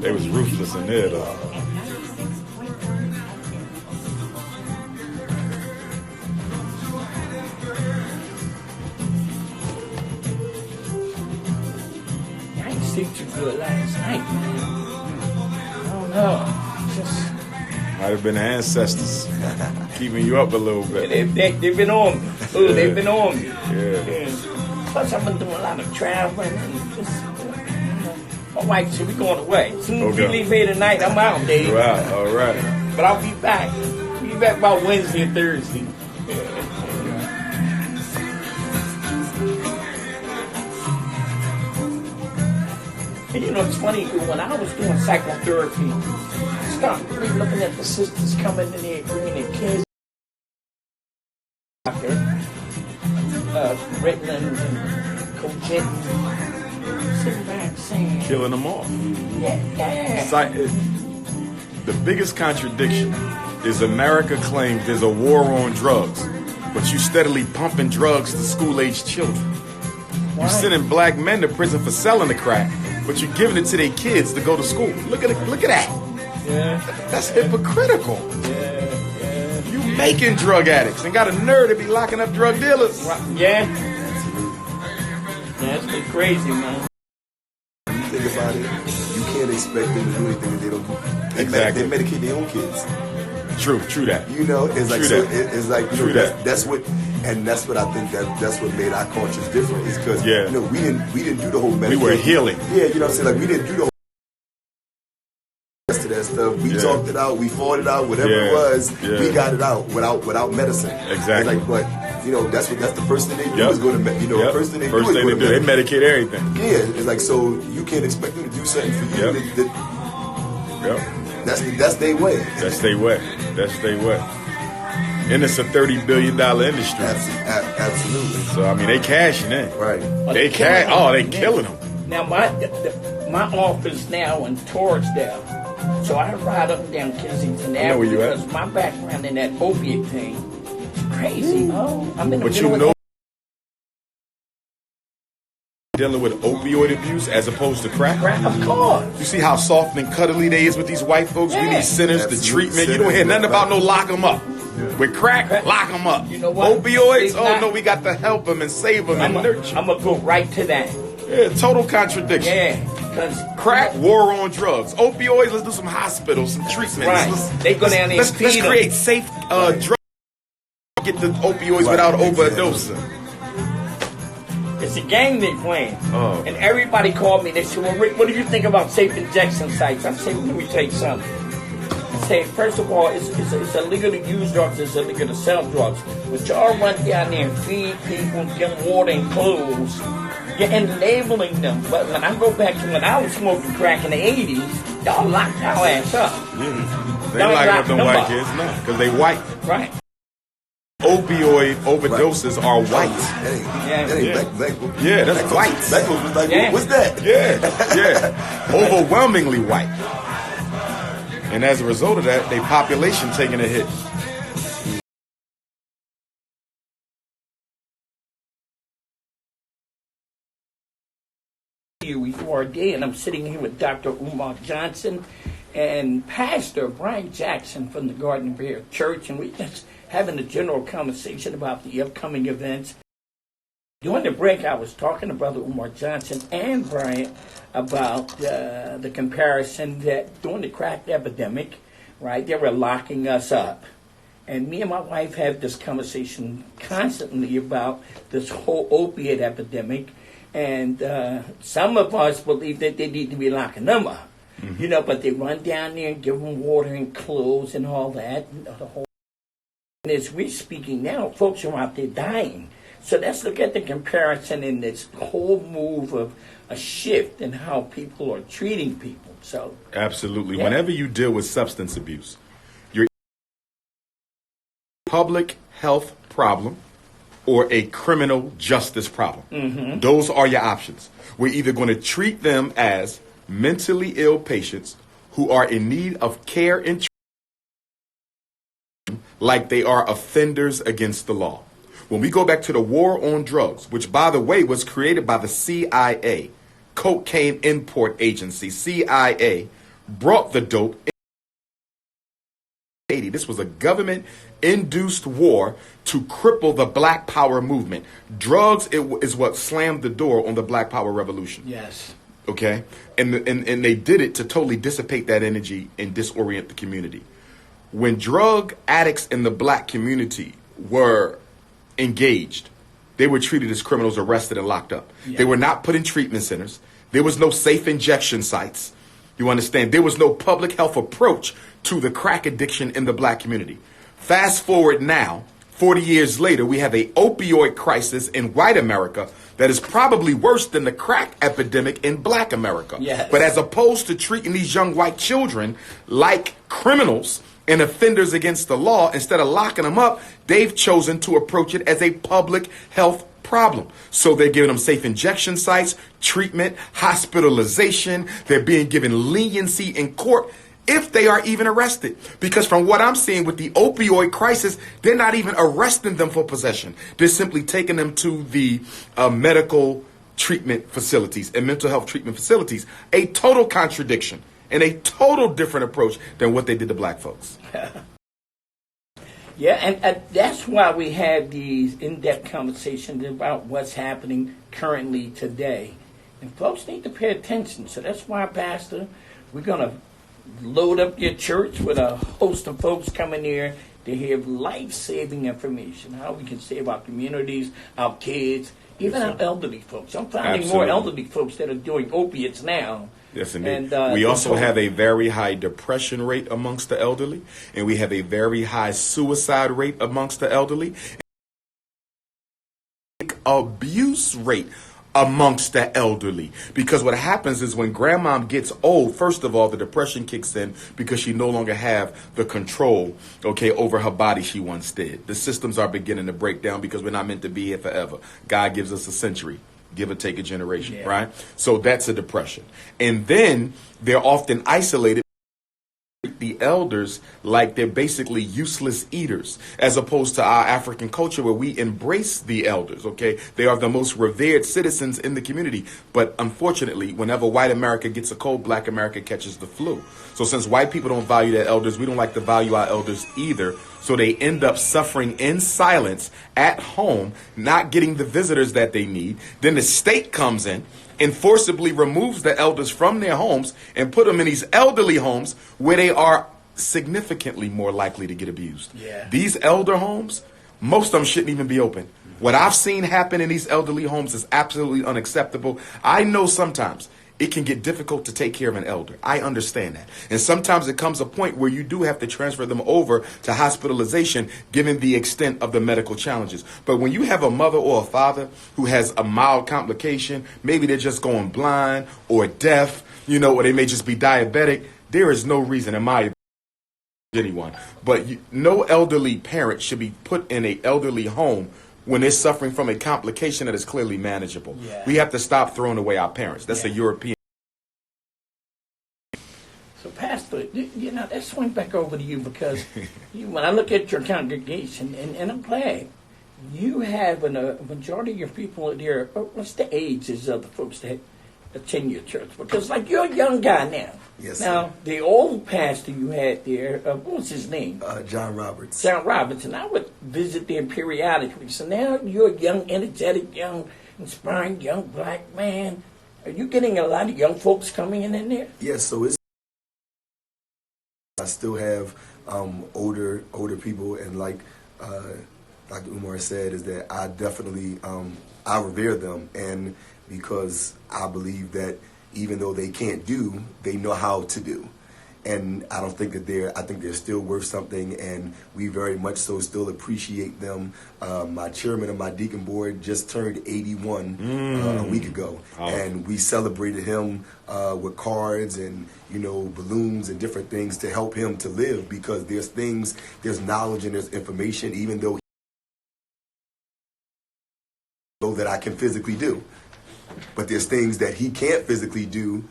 They was ruthless in there, though. I didn't sleep too good last night, man. I don't know. Just Might have been the ancestors keeping you up a little bit. they've been on me. Ooh, Yeah. They've been on me. Yeah. Plus, I've been doing a lot of traveling and just. My wife said, we going away. As soon as we leave here tonight, I'm out, Dave. Wow, all right. But I'll be back. Be back about Wednesday and Thursday. And you know, it's funny, when I was doing psychotherapy, I started really looking at the sisters coming in there, bringing their kids. Ritalin and Cogentin. Sitting back saying, Killing them off. yeah. The biggest contradiction is America claims there's a war on drugs, but you steadily pumping drugs to school-aged children. You're sending black men to prison for selling the crack, but you're giving it to their kids to go to school. Look at that. Yeah. That's hypocritical. Yeah. You making drug addicts and got a nerve to be locking up drug dealers. Yeah. That's been crazy, man. When you think about it, you can't expect them to do anything that they don't do. Exactly. They medicate their own kids. True that. You know, it's like, True so that. it's like, you True know, that. that's what, and that's what I think that's what made our cultures different. Is because Yeah. you know we didn't do the whole We medication. were healing. Yeah, you know what I'm saying? Like we didn't do the whole rest of that stuff. We talked it out, we fought it out, whatever it was, we got it out without medicine. Exactly. It's like, but you know, that's the first thing they do is go to first thing they First do thing is they go do, to they medicate everything. Yeah, it's like, so you can't expect them to do something for you. That's their way. That's their way. And it's a $30 billion industry. Absolutely. So, I mean, they cashing in. Right. They killing them. Now, my office now in Torresdale, so I ride up and down Kensington I know where Avenue you at. because my background in that opiate thing is crazy. Oh, I'm in the But middle you of know, dealing with opioid abuse as opposed to crack. Of course. You see how soft and cuddly they is with these white folks? We need centers, the treatment. You don't hear nothing about no lock them up. With crack, lock them up. You know what? Opioids, we got to help them and save them and nurture. I'm going to go right to that. Yeah, total contradiction. Yeah. Because crack, war on drugs. Opioids, let's do some hospitals, some treatments. Right. They go down there Let's and feed create safe drugs. Get the opioids without overdosing. It's a game they playing. Oh. And everybody called me. They said, well, Rick, what do you think about safe injection sites? I said, let me tell you something. I say, first of all, it's illegal to use drugs. It's illegal to sell drugs. But y'all run down there and feed people, give them water and clothes, and labeling them. But when I go back to when I was smoking crack in the 80s, y'all locked our ass up. Yeah. They locking up them white kids, no, because they white. Right. Opioid overdoses are white. That ain't black. Yeah, that's white. Black folks was like, what's that? Yeah. Overwhelmingly white. And as a result of that, their population taking a hit. WURD, and I'm sitting here with Dr. Umar Johnson and Pastor Brian Jackson from the Garden of Air Church, and we're just having a general conversation about the upcoming events. During the break, I was talking to Brother Umar Johnson and Brian about the comparison that during the crack epidemic, right, they were locking us up. And me and my wife have this conversation constantly about this whole opiate epidemic. And some of us believe that they need to be locking them up. Mm-hmm. You know, but they run down there and give them water and clothes and all that. And as we're speaking now, folks are out there dying. So let's look at the comparison in this whole move of a shift in how people are treating people. So absolutely. Yeah. Whenever you deal with substance abuse, you're a public health problem or a criminal justice problem. Mm-hmm. Those are your options. We're either going to treat them as mentally ill patients who are in need of care and treatment like they are offenders against the law. When we go back to the war on drugs, which, by the way, was created by the CIA, Cocaine Import Agency, CIA, brought the dope. This was a government-induced war to cripple the Black Power movement. Drugs is what slammed the door on the Black Power revolution. Yes. Okay? And they did it to totally dissipate that energy and disorient the community. When drug addicts in the black community were engaged, they were treated as criminals, arrested, and locked up. Yeah. They were not put in treatment centers. There was no safe injection sites. You understand? There was no public health approach to the crack addiction in the black community. Fast forward now, 40 years later, we have a opioid crisis in white America that is probably worse than the crack epidemic in black America. Yes. But as opposed to treating these young white children like criminals and offenders against the law, instead of locking them up, they've chosen to approach it as a public health problem. So they're giving them safe injection sites, treatment, hospitalization. They're being given leniency in court if they are even arrested. Because from what I'm seeing with the opioid crisis, they're not even arresting them for possession. They're simply taking them to the medical treatment facilities and mental health treatment facilities. A total contradiction and a total different approach than what they did to black folks. Yeah, and that's why we have these in-depth conversations about what's happening currently today. And folks need to pay attention. So that's why, Pastor, we're going to load up your church with a host of folks coming here to hear life-saving information, how we can save our communities, our kids, even our elderly folks. I'm finding more elderly folks that are doing opiates now. Yes, indeed. And, we also have a very high depression rate amongst the elderly, and we have a very high suicide rate amongst the elderly. Abuse rate amongst the elderly, because what happens is when grandma gets old, first of all, the depression kicks in because she no longer have the control, over her body she once did. The systems are beginning to break down because we're not meant to be here forever. God gives us a century, give or take a generation, right? So that's a depression. And then they're often isolated. The elders like they're basically useless eaters, as opposed to our African culture where we embrace the elders. They are the most revered citizens in the community. But unfortunately, whenever white America gets a cold, black America catches the flu. So since white people don't value their elders, we don't like to value our elders either. So they end up suffering in silence at home, not getting the visitors that they need. Then the state comes in and forcibly removes the elders from their homes and put them in these elderly homes where they are significantly more likely to get abused. Yeah. These elder homes, most of them shouldn't even be open. What I've seen happen in these elderly homes is absolutely unacceptable. I know sometimes it can get difficult to take care of an elder. I understand that. And sometimes it comes a point where you do have to transfer them over to hospitalization given the extent of the medical challenges. But when you have a mother or a father who has a mild complication, maybe they're just going blind or deaf, or they may just be diabetic, there is no reason, in my opinion, anyone. But no elderly parent should be put in an elderly home when they're suffering from a complication that is clearly manageable. Yeah. We have to stop throwing away our parents. That's a European. So, Pastor, let's swing back over to you because when I look at your congregation, and I'm glad, you have a majority of your people there. What's the ages of the folks that attend your church? Because, you're a young guy now. Yes, now, sir. the old pastor you had there, what was his name? John Roberts. John Roberts, and I would visit there periodically. So now you're a young, energetic, young, inspiring, young black man. Are you getting a lot of young folks coming in there? Yes, so I still have older people, and like Dr. Umar said, is that I definitely I revere them, and because I believe that even though they can't do, they know how to do. And I don't think that I think they're still worth something, and we very much so still appreciate them. My chairman of my deacon board just turned 81 a week ago, and we celebrated him with cards and balloons and different things to help him to live, because there's knowledge and there's information, even though that I can physically do. But there's things that he can't physically do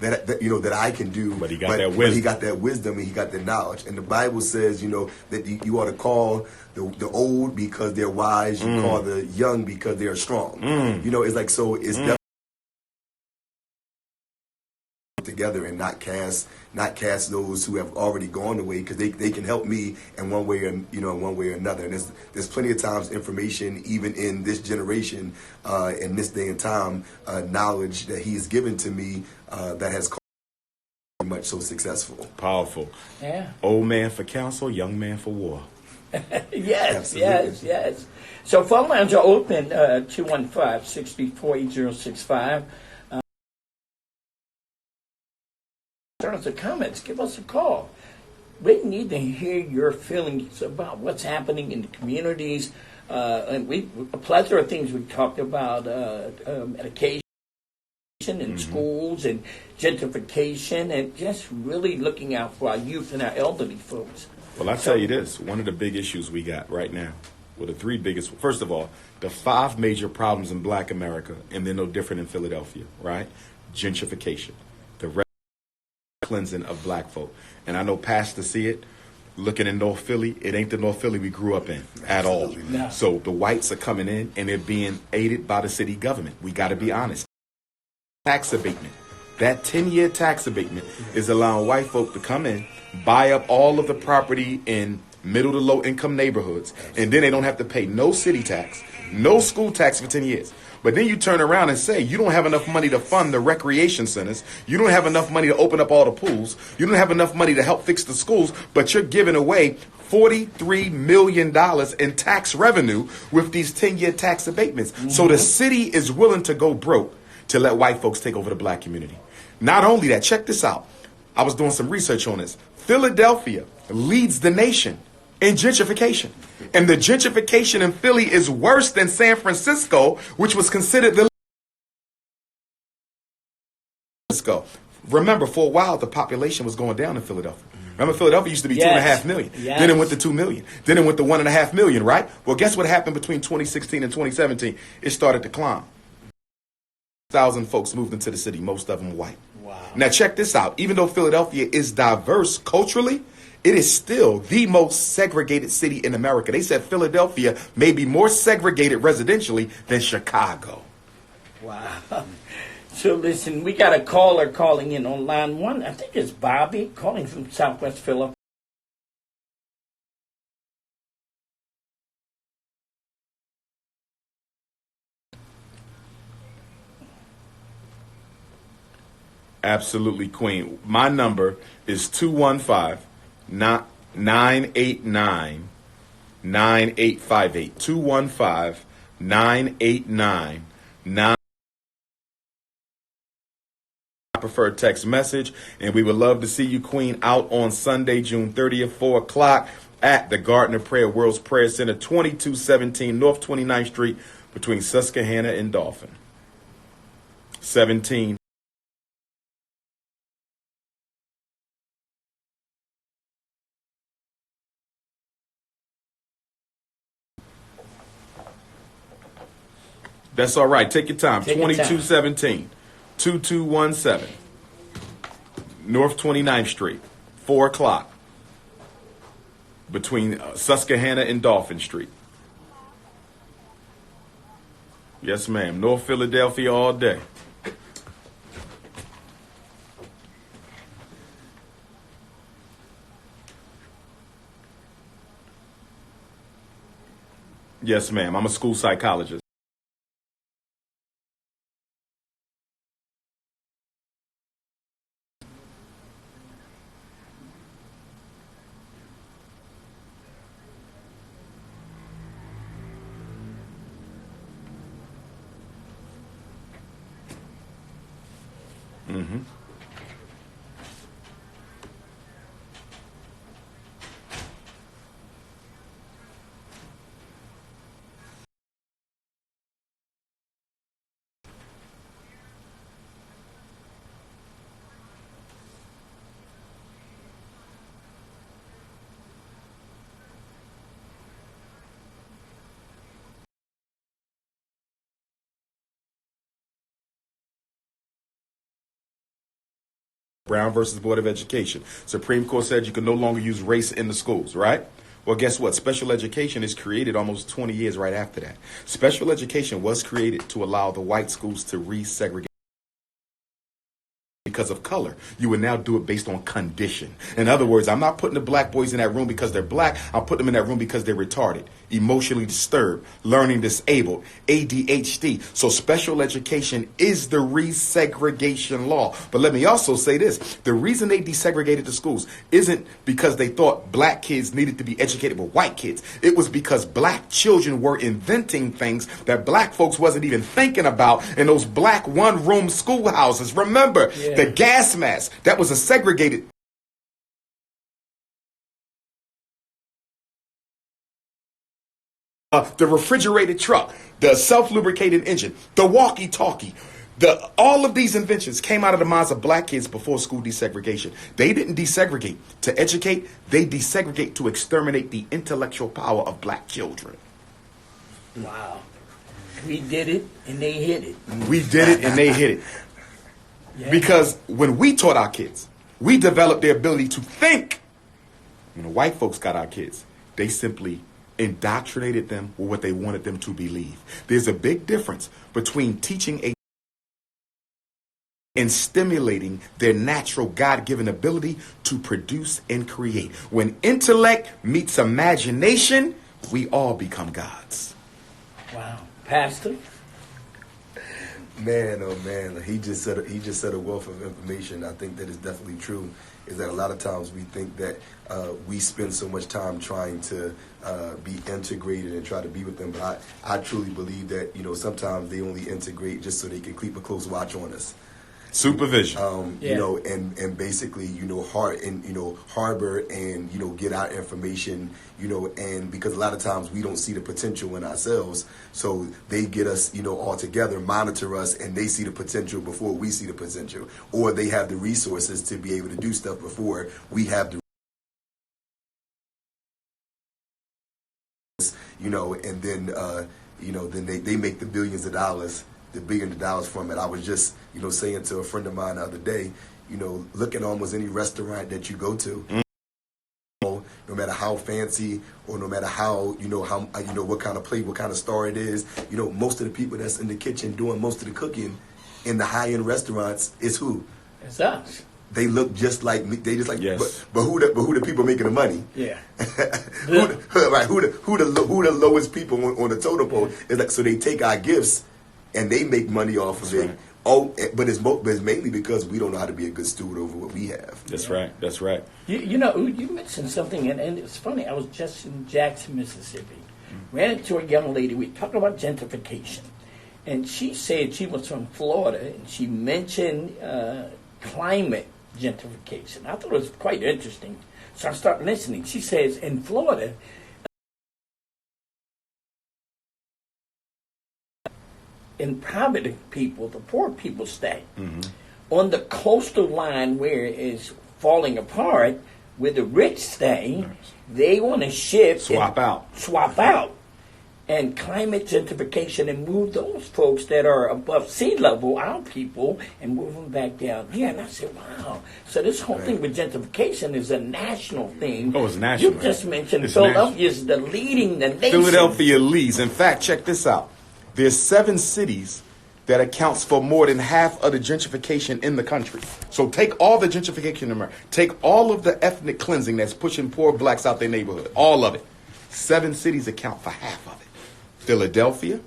that I can do. But he got that wisdom. But he got that wisdom, and he got that knowledge. And the Bible says, that you ought to call the old because they're wise. You call the young because they're strong. It's like, so it's definitely together and not cast those who have already gone away, because they can help me in one way or another. And there's plenty of times information, even in this generation, in this day and time, knowledge that he's given to me that has caused me much so successful. Powerful. Yeah. Old man for counsel, young man for war. Yes, yes. So phone lines are open, 215-634-8065. Turns or comments, give us a call. We need to hear your feelings about what's happening in the communities. And a plethora of things we talked about, medication in schools and gentrification, and just really looking out for our youth and our elderly folks. Well, I tell you this, one of the big issues we got right now, well, the three biggest, first of all, the 5 major problems in Black America, and they're no different in Philadelphia, right? Gentrification, the cleansing of Black folk. And I know pastors see it, looking in North Philly, it ain't the North Philly we grew up in at all. No. So the whites are coming in, and they're being aided by the city government. We got to be honest. Tax abatement. That 10-year tax abatement is allowing white folk to come in, buy up all of the property in middle to low income neighborhoods, and then they don't have to pay no city tax, no school tax for 10 years. But then you turn around and say you don't have enough money to fund the recreation centers, you don't have enough money to open up all the pools, you don't have enough money to help fix the schools, but you're giving away $43 million in tax revenue with these 10-year tax abatements. So the city is willing to go broke to let white folks take over the Black community. Not only that, check this out. I was doing some research on this. Philadelphia leads the nation in gentrification. And the gentrification in Philly is worse than San Francisco, which was considered the... Remember, for a while, the population was going down in Philadelphia. Remember, Philadelphia used to be 2.5 million. Yes. Then it went to 2 million. Then it went to 1.5 million, right? Well, guess what happened between 2016 and 2017? It started to climb. 1,000 folks moved into the city, most of them white. Wow. Now check this out. Even though Philadelphia is diverse culturally, it is still the most segregated city in America. They said Philadelphia may be more segregated residentially than Chicago. Wow. So listen, we got a caller calling in on line 1. I think it's Bobby calling from Southwest Philadelphia. Absolutely, Queen. My number is 215-989-9858. 215-989-9. Preferred text message, and we would love to see you, Queen, out on Sunday, June 30th, 4 o'clock at the Garden of Prayer World's Prayer Center, 2217 North 29th Street, between Susquehanna and Dolphin. 17. That's all right. Take your time. 2217, 2217, North 29th Street, 4 o'clock, between Susquehanna and Dolphin Street. Yes, ma'am. North Philadelphia all day. Yes, ma'am. I'm a school psychologist. Mm-hmm. Brown versus Board of Education. Supreme Court said you can no longer use race in the schools, right? Well, guess what? Special education is created almost 20 years right after that. Special education was created to allow the white schools to resegregate because of color. You would now do it based on condition. In other words, I'm not putting the black boys in that room because they're black. I'm putting them in that room because they're retarded, emotionally disturbed, learning disabled, ADHD. So special education is the resegregation law. But let me also say this. The reason they desegregated the schools isn't because they thought black kids needed to be educated with white kids. It was because black children were inventing things that black folks wasn't even thinking about in those black one-room schoolhouses. Remember, the gas mask, that was a segregated. The refrigerated truck, the self-lubricating engine, the walkie-talkie. All of these inventions came out of the minds of black kids before school desegregation. They didn't desegregate to educate. They desegregate to exterminate the intellectual power of black children. Wow. We did it and they hit it. We did it and they hit it. Yeah. Because when we taught our kids, we developed their ability to think. When the white folks got our kids, they simply indoctrinated them with what they wanted them to believe. There's a big difference between teaching and stimulating their natural God-given ability to produce and create. When intellect meets imagination, we all become gods. Wow. Pastor? Man, oh man, he just said a wealth of information. I think that is definitely true. Is that a lot of times we think that we spend so much time trying to be integrated and try to be with them, but I truly believe that sometimes they only integrate just so they can keep a close watch on us. Supervision. And basically, harbor and, get our information, and because a lot of times we don't see the potential in ourselves. So they get us, all together, monitor us, and they see the potential before we see the potential. Or they have the resources to be able to do stuff before we have the, and then, then they make the billions of dollars. The $1 billion from it. I was just, saying to a friend of mine the other day, look at almost any restaurant that you go to, no matter how fancy or no matter how, what kind of plate, what kind of star it is, most of the people that's in the kitchen doing most of the cooking in the high-end restaurants is who? It's us. They look just like me. They just like, yes. but who the people making the money? Yeah. who the lowest people on the totem pole is like, so they take our gifts and they make money off of it. Right. Oh, but it's mainly because we don't know how to be a good steward over what we have. That's right. That's right. You mentioned something, and it's funny. I was just in Jackson, Mississippi. Ran into a young lady. We talked about gentrification. And she said she was from Florida, and she mentioned climate gentrification. I thought it was quite interesting. So I started listening. She says, in Florida, in poverty people, the poor people stay. Mm-hmm. On the coastal line where it is falling apart, where the rich stay, they want to shift. Swap out. And climate gentrification and move those folks that are above sea level, our people, and move them back down here. And I said, wow. So this whole thing with gentrification is a national thing. Oh, it's national. You just mentioned Philadelphia is leading the nation. Philadelphia leads. In fact, check this out. There's 7 cities that accounts for more than half of the gentrification in the country. So take all the gentrification in America. Take all of the ethnic cleansing that's pushing poor blacks out their neighborhood. All of it. 7 cities account for half of it. Philadelphia,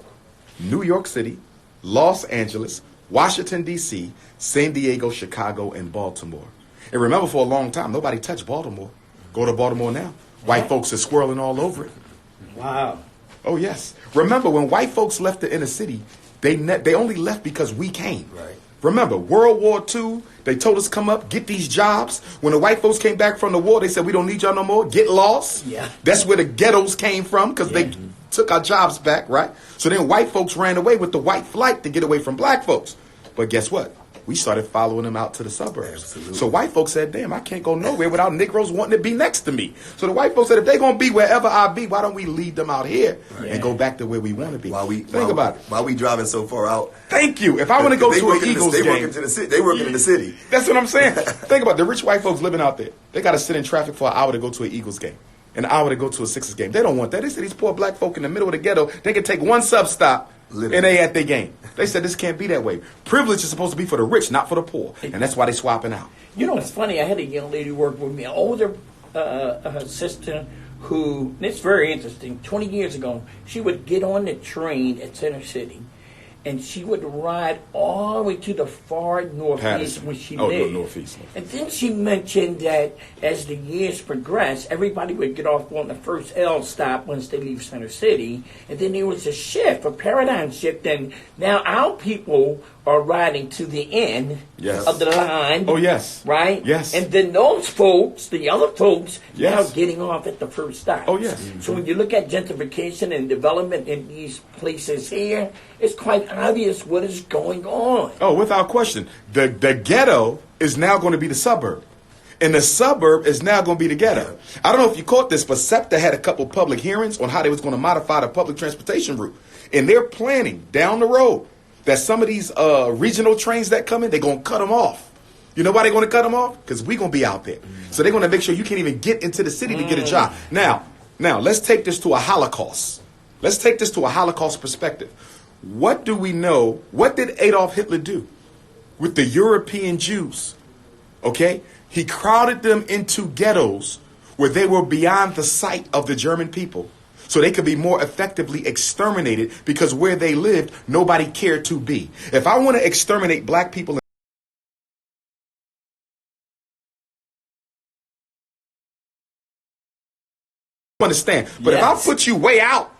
New York City, Los Angeles, Washington, D.C., San Diego, Chicago, and Baltimore. And remember, for a long time, nobody touched Baltimore. Go to Baltimore now. White folks are swirling all over it. Wow. Oh, yes. Remember, when white folks left the inner city, they only left because we came. Right. Remember, World War II, they told us come up, get these jobs. When the white folks came back from the war, they said, we don't need y'all no more. Get lost. Yeah. That's where the ghettos came from because they took our jobs back, right? So then white folks ran away with the white flight to get away from black folks. But guess what? We started following them out to the suburbs. Absolutely. So white folks said, damn, I can't go nowhere without Negroes wanting to be next to me. So the white folks said, if they're going to be wherever I be, why don't we lead them out here and go back to where we want to be? Think about it. Why we driving so far out? Thank you. If I want to go to an Eagles game. They working in the city. That's what I'm saying. Think about it. The rich white folks living out there. They got to sit in traffic for an hour to go to an Eagles game. An hour to go to a Sixers game. They don't want that. They say these poor black folk in the middle of the ghetto, they can take one sub stop Literally. And they at their game. They said this can't be that way. Privilege is supposed to be for the rich, not for the poor. And that's why they swapping out. You know, it's funny. I had a young lady work with me, an older sister who, and it's very interesting, 20 years ago, she would get on the train at Center City, and she would ride all the way to the far northeast Patterson. where she Oh, lived. northeast. And then she mentioned that as the years progressed, everybody would get off on the first L stop once they leave Center City, and then there was a shift, a paradigm shift, and now our people are riding to the end Yes. of the line. Oh, yes. Right? Yes. And then those folks, the other folks, Yes. now getting off at the first stop. Oh, yes. So when you look at gentrification and development in these places here, it's quite obvious what is going on. Oh, without question. The ghetto is now going to be the suburb. And the suburb is now going to be the ghetto. I don't know if you caught this, but SEPTA had a couple public hearings on how they was going to modify the public transportation route. And they're planning down the road that some of these regional trains that come in, they're going to cut them off. You know why they're going to cut them off? Because we're going to be out there. So they're going to make sure you can't even get into the city to get a job. Now, let's take this to a Holocaust. Let's take this to a Holocaust perspective. What do we know? What did Adolf Hitler do with the European Jews? Okay? He crowded them into ghettos where they were beyond the sight of the German people, so they could be more effectively exterminated, because where they lived, nobody cared to be. If I want to exterminate black people, understand. But if I put you way out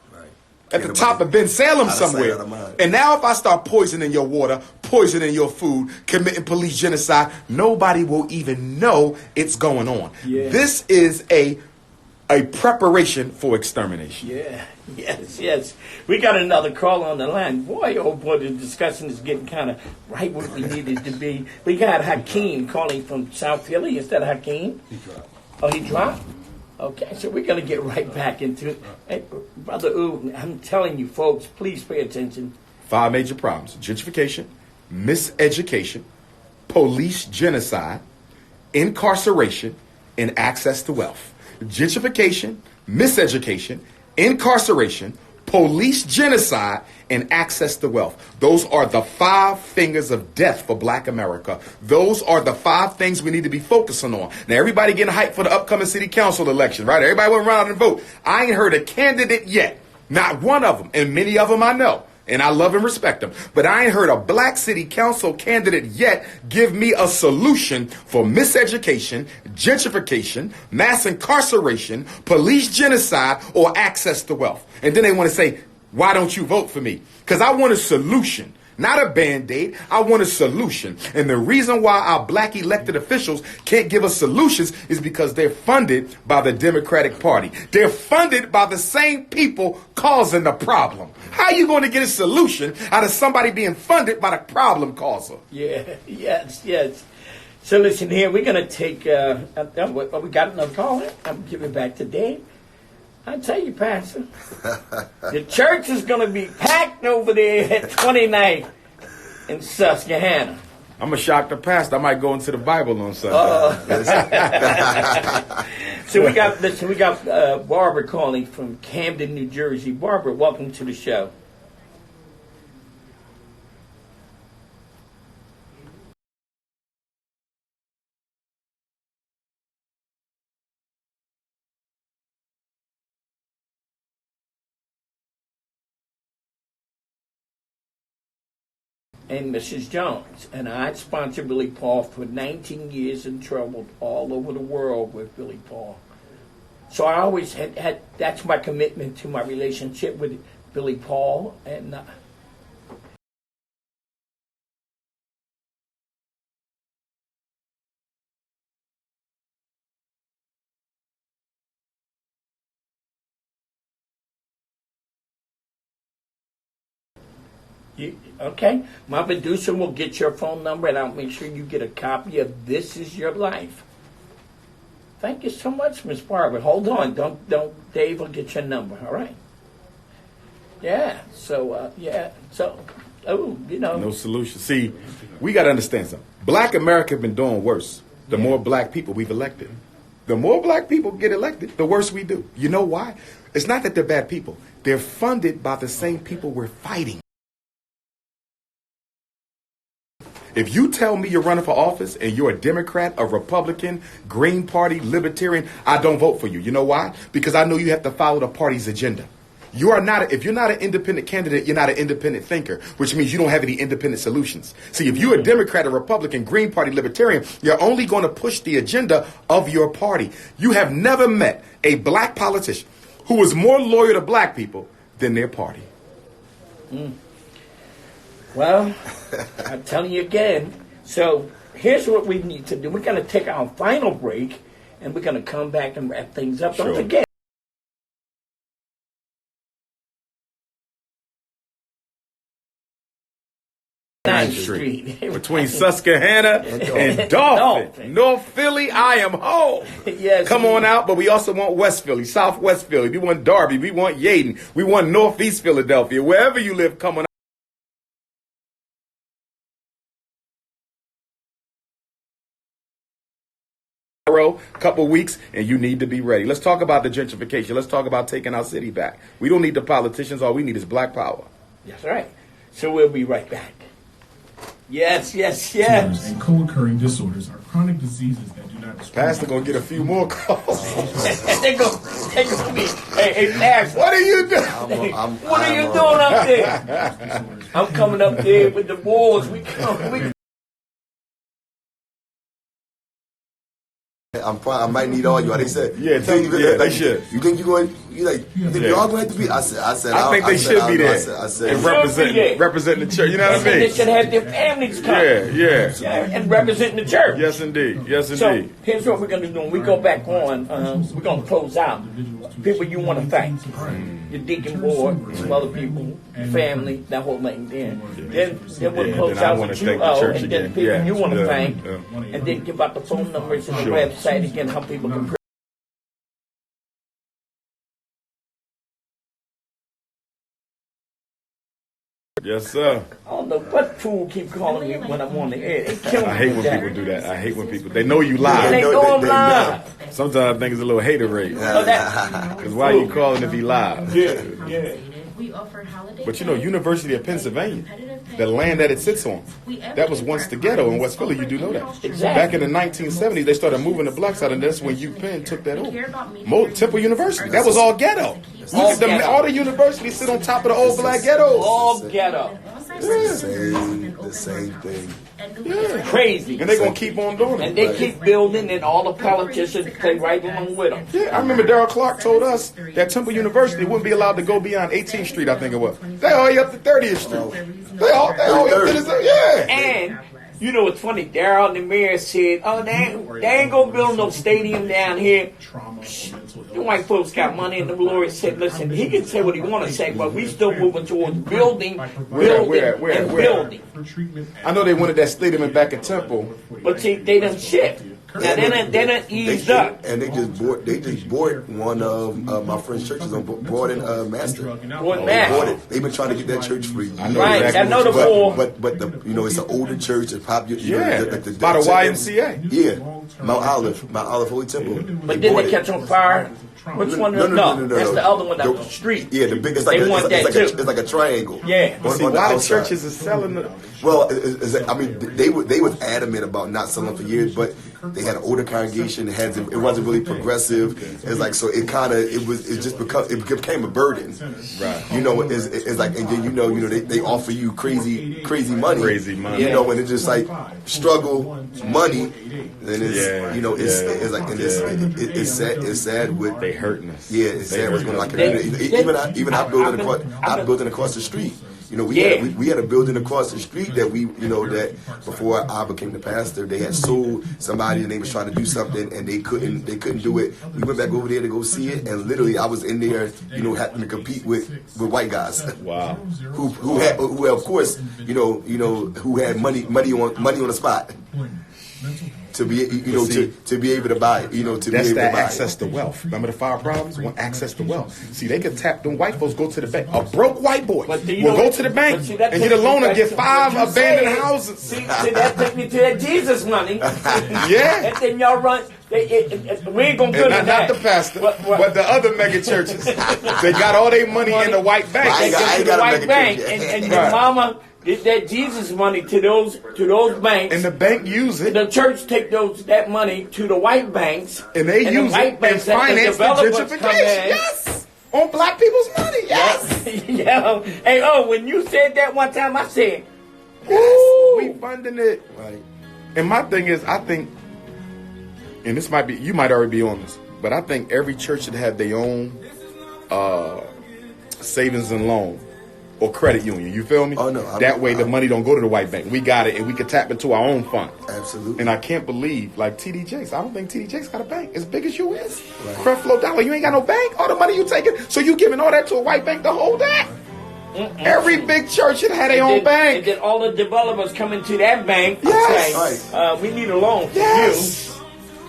at the top of Ben Salem somewhere, and now if I start poisoning your water, poisoning your food, committing police genocide, nobody will even know it's going on. Yeah. This is a preparation for extermination. Yeah, yes. We got another call on the line. Boy, oh boy, the discussion is getting kind of right where we needed to be. We got Hakeem calling from South Philly. Is that Hakeem? He dropped. Oh, he dropped? Okay, so we're going to get right back into it. Hey, Brother Ooh, I'm telling you, folks, please pay attention. 5 major problems: gentrification, miseducation, police genocide, incarceration, and access to wealth. Gentrification, miseducation, incarceration, police genocide, and access to wealth. Those are the 5 fingers of death for Black America. Those are the 5 things we need to be focusing on. Now, everybody getting hyped for the upcoming city council election, right? Everybody went around and vote. I ain't heard a candidate yet. Not one of them. And many of them I know. And I love and respect them. But I ain't heard a black city council candidate yet give me a solution for miseducation, gentrification, mass incarceration, police genocide, or access to wealth. And then they want to say, why don't you vote for me? Because I want a solution. Not a Band-Aid. I want a solution. And the reason why our black elected officials can't give us solutions is because they're funded by the Democratic Party. They're funded by the same people causing the problem. How are you going to get a solution out of somebody being funded by the problem causer? Yeah, yes. So listen here, we're going to take, we got another call. I'm giving it back to Dave. I tell you, Pastor, the church is going to be packed over there at 29th in Susquehanna. I'm a shock the pastor. I might go into the Bible on Sunday. So we got Barbara calling from Camden, New Jersey. Barbara, welcome to the show. And Mrs. Jones. And I sponsored Billy Paul for 19 years and traveled all over the world with Billy Paul. So I always had that's my commitment to my relationship with Billy Paul. And okay, my producer will get your phone number, and I'll make sure you get a copy of This Is Your Life. Thank you so much, Miss Barbara. Hold on, don't. Dave will get your number. All right. Yeah. So No solution. See, we got to understand something. Black America have been doing worse. The more black people we've elected. The more black people get elected, the worse we do. You know why? It's not that they're bad people. They're funded by the same people we're fighting. If you tell me you're running for office and you're a Democrat, a Republican, Green Party, Libertarian, I don't vote for you. You know why? Because I know you have to follow the party's agenda. You are not. If you're not an independent candidate, you're not an independent thinker, which means you don't have any independent solutions. See, if you're a Democrat, a Republican, Green Party, Libertarian, you're only going to push the agenda of your party. You have never met a black politician who was more loyal to black people than their party. Well, I'm telling you again. So here's what we need to do. We're going to take our final break, and we're going to come back and wrap things up. Sure. Don't forget. 9th Street. Between Susquehanna and Dolphin. North Philly, I am home. Yes, come on out, but we also want West Philly, Southwest Philly. We want Darby. We want Yaden. We want Northeast Philadelphia. Wherever you live, come on out. Couple weeks, and you need to be ready. Let's talk about the gentrification. Let's talk about taking our city back. We don't need the politicians. All we need is black power. That's right. So we'll be right back. Yes. Tumors and co-occurring disorders are chronic diseases that do not discriminate. Pastor gonna get a few more calls. they go be. Hey, Pastor. What are you doing? What are you doing up there? I'm coming up there with the boys. I might need all you. They said, yeah, they should. You think you're going? You think y'all going to be? I said. I think they should be there. I said, and representing the church. You know what I mean? They should have their families come. Yeah, and representing the church. Yes, indeed. So here's what we're going to do. When we go back on, we're going to close out. People you want to thank. Your deacon board, some other people, family, that whole thing. Then we'll close out with you, and then people you want to thank, and then give out the phone numbers and the website again, how people can. Yes, sir. I don't know what fool keep calling me when I'm on the air. I hate when people do that. I hate when people, they know you live. They know I'm live. Sometimes I think it's a little hater rate. Because why are you calling if he live? Yeah. But you know, University of Pennsylvania, the land that it sits on, that was once the ghetto in West Philly. You do know that. Exactly. Back in the 1970s, they started moving the blacks out, and that's when UPenn took that over. Temple University, that was all ghetto. All the universities sit on top of the old black ghettos. All ghetto. The same thing. Yeah. Crazy. And they're going to keep on doing it. And they keep building, and all the politicians play right along with them. Yeah, I remember Darrell Clark told us that Temple University wouldn't be allowed to go beyond 18th Street, I think it was. They all up to 30th Street. They all up to this, yeah. And, you know what's funny? Darrell and the mayor said, they ain't going to build no stadium down here. The white folks got money, and the lawyer said, listen, he can say what he want to say, but we still moving towards building. I know they wanted that stadium back at Temple. But see, they done shift. Now they done eased up. And they just bought one of my friend's churches on Broad Master. They've been trying to get that church free. I know exactly. I know the four. But it's an older church. It's popular. By the YMCA. Yeah, Mount Olive Holy Temple. But then they catch on fire. Which one? No, that's the other one down the street. Yeah, the biggest. It's like a triangle. Yeah. But see, a lot of churches are selling it. Well, they was adamant about not selling for years, but they had an older congregation. It wasn't really progressive. It's like, so it became a burden. Right. You know, it's like, and then they offer you crazy money. You know, and it's just like struggle money. And it's like, and it's sad with they hurting us. Yeah, it's sad what's going on. Even I building across the street. You know, we had a building across the street that that before I became the pastor, they had sold somebody and they was trying to do something and they couldn't do it. We went back over there to go see it, and literally I was in there, having to compete with white guys. Wow. who of course, who had money on the spot. To be, to be able to buy, that's that access to wealth. Remember the five problems? Want access to wealth. See, they could tap them white folks. Go to the bank. A broke white boy will go to the bank and get a loan and get 5 abandoned houses. See, that take me to that Jesus money. Yeah. And then y'all run. We ain't gonna put it not the pastor, but the other mega churches. They got all their money in the white bank. I ain't got a mega church. And your mama. It's that Jesus money to those banks. And the bank use it. The church take that money to the white banks. And they use it and finance the gentrification. Yes. On black people's money. Yes. Yeah. Hey, when you said that one time, I said, yes, we funding it. Right. And my thing is, I think, and this might be, you might already be on this, but I think every church should have their own savings and loan or credit union. You feel me? Oh, no. That way the money don't go to the white bank. We got it, and we can tap into our own fund. Absolutely. And I can't believe, like TD Jakes, I don't think TD Jakes got a bank as big as you is. Right. Creflo Dollar, you ain't got no bank. All the money you taking, so you giving all that to a white bank to hold that? Every big church should have their own bank. And then all the developers come into that bank. Yes. Say, we need a loan for you.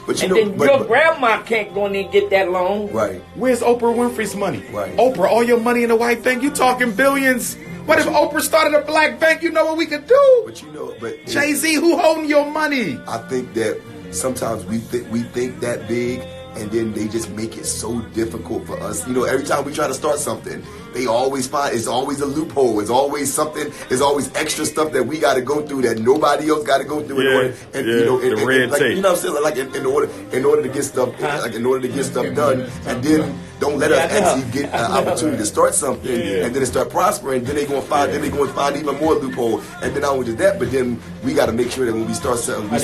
But your grandma can't go in and get that loan. Right. Where's Oprah Winfrey's money? Right. Oprah, all your money in the white bank, you talking billions. What if Oprah started a black bank? You know what we could do? But Jay-Z, who holding your money? I think that sometimes we think that big, and then they just make it so difficult for us. Every time we try to start something, they always find it's always a loophole. It's always something. It's always extra stuff that we got to go through that nobody else got to go through. The red tape. You know what I'm saying? Like in order to get stuff, done, and then don't let us actually get an opportunity to start something, and then it start prospering. Then they going to find even more loophole, and then not only just that, but then we got to make sure that when we start something, we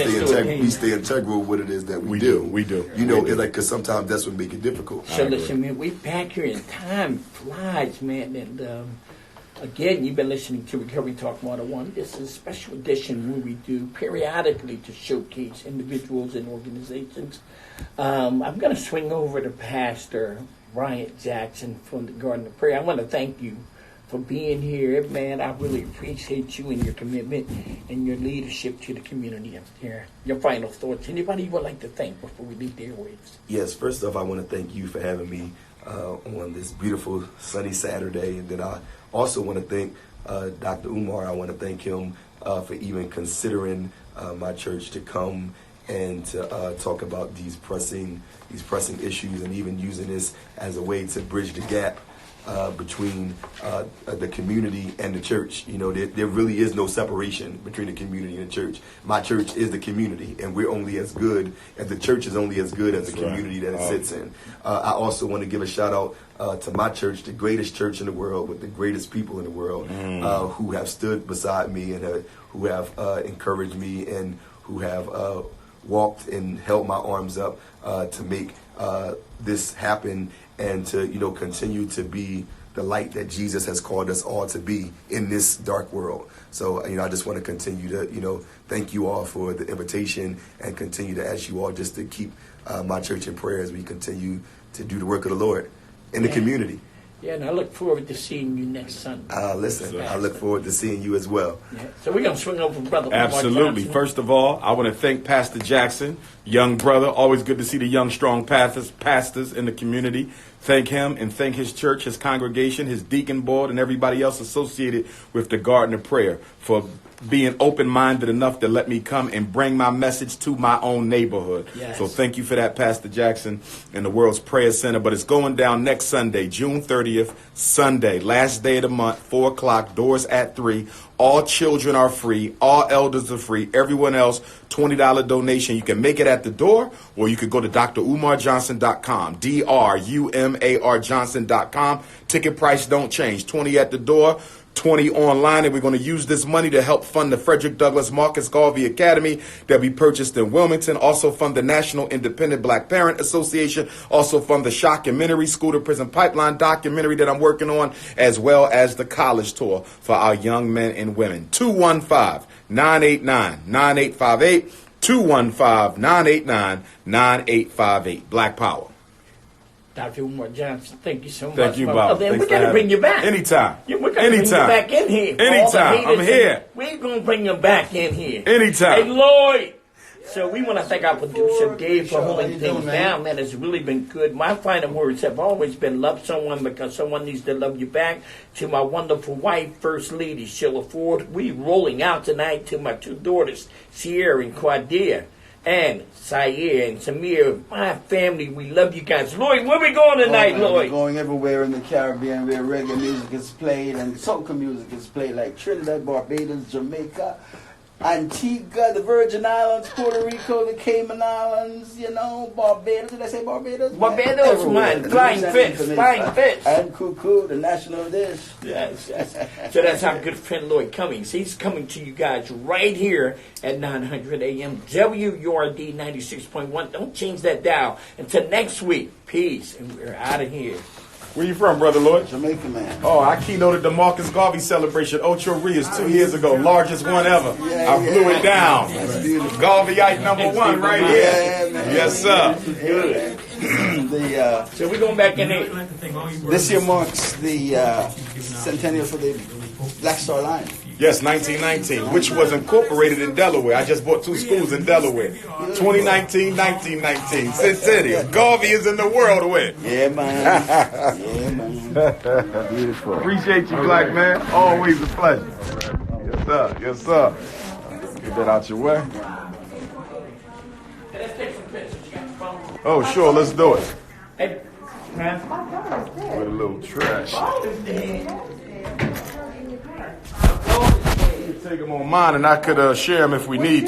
stay integral with what it is that we do. We do. It's like, because sometimes that's what make it difficult. So listen, man, we back here and time flies, man. And again, you've been listening to Recovery Talk 101. This is a special edition where we do periodically to showcase individuals and organizations. I'm going to swing over to Pastor Bryant Jackson from the Garden of Prayer. I want to thank you for being here, man. I really appreciate you and your commitment and your leadership to the community up there. Your final thoughts. Anybody you would like to thank before we leave the airwaves? Yes, first off, I want to thank you for having me on this beautiful sunny Saturday, and then I also want to thank Dr. Umar. I want to thank him for even considering my church to come and to talk about these pressing issues, and even using this as a way to bridge the gap between the community and the church. There really is no separation between the community and the church. My church is the community, and we're only as good, and the church is only as good as the community that it sits in. I also want to give a shout out to my church, the greatest church in the world, with the greatest people in the world, who have stood beside me and who have encouraged me, and who have walked and held my arms up to make this happen, and to continue to be the light that Jesus has called us all to be in this dark world. So I just want to continue to thank you all for the invitation, and continue to ask you all just to keep my church in prayer as we continue to do the work of the Lord in the community. Yeah, and I look forward to seeing you next Sunday. Listen, I look forward to seeing you as well. Yeah. So we're going to swing over Brother Umar Absolutely. Johnson. First of all, I want to thank Pastor Jackson, young brother. Always good to see the young, strong pastors in the community. Thank him and thank his church, his congregation, his deacon board, and everybody else associated with the Garden of Prayer for being open-minded enough to let me come and bring my message to my own neighborhood. Yes. So thank you for that, Pastor Jackson, and the World's Prayer Center. But it's going down next Sunday, June 30th, Sunday, last day of the month, 4 o'clock, doors at 3. All children are free. All elders are free. Everyone else, $20 donation. You can make it at the door, or you could go to DrUmarJohnson.com, DrUMAR Johnson.com. Ticket price don't change. $20 at the door, $20 online, and we're going to use this money to help fund the Frederick Douglass Marcus Garvey Academy that we purchased in Wilmington, also fund the National Independent Black Parent Association, also fund the Shockumentary School to Prison Pipeline documentary that I'm working on, as well as the college tour for our young men and women. 215-989-9858, 215-989-9858. Black Power. Dr. Umar Johnson, thank you so much. Thank you, Bob. We're going to bring you back. Anytime. We're going to bring you back in here. Anytime. I'm here. We're going to bring you back in here. Anytime. Hey, Lloyd. So we want to thank our producer, Dave, for holding things down. Man, it's really been good. My final words have always been love someone because someone needs to love you back. To my wonderful wife, First Lady Sheila Ford. We rolling out tonight to my 2 daughters, Sierra and Quadia. and Sayer and Samir, my family, we love you guys. Lloyd, where we going tonight, We're Lloyd? going everywhere in the Caribbean where reggae music is played and soca music is played, like Trinidad, Barbados, Jamaica, Antigua, the Virgin Islands, Puerto Rico, the Cayman Islands, you know, Barbados. Did I say Barbados? Barbados, Everywhere. man. Flying fish. And Cuckoo, the national dish. Yes. So that's our good friend Lloyd Cummings. He's coming to you guys right here at 900 a.m. WURD 96.1. Don't change that dial. Until next week, peace, and we're out of here. Where you from, Brother Lloyd? Jamaica, man. Oh, I keynoted the DrMarcusgarvey celebration, Ocho Rios, 2 years ago. Largest one ever. I blew it down. Garveyite #1 right here. Yeah, man. Yes, sir. Good. So we're going back in here. This year marks the centennial for the Black Star Line. Yes, 1919, which was incorporated in Delaware. I just bought 2 schools in Delaware. 2019, 1919. Centennial. Garvey is in the world with. Yeah, man. Yeah, man. Beautiful. Appreciate you, black man. Always a pleasure. Yes, sir. Yes, sir. Get that out your way. Let's take some pictures. You got your phone? Oh, sure. Let's do it. Hey, man. With a little trash. Take them on mine, and I could share them if we need to.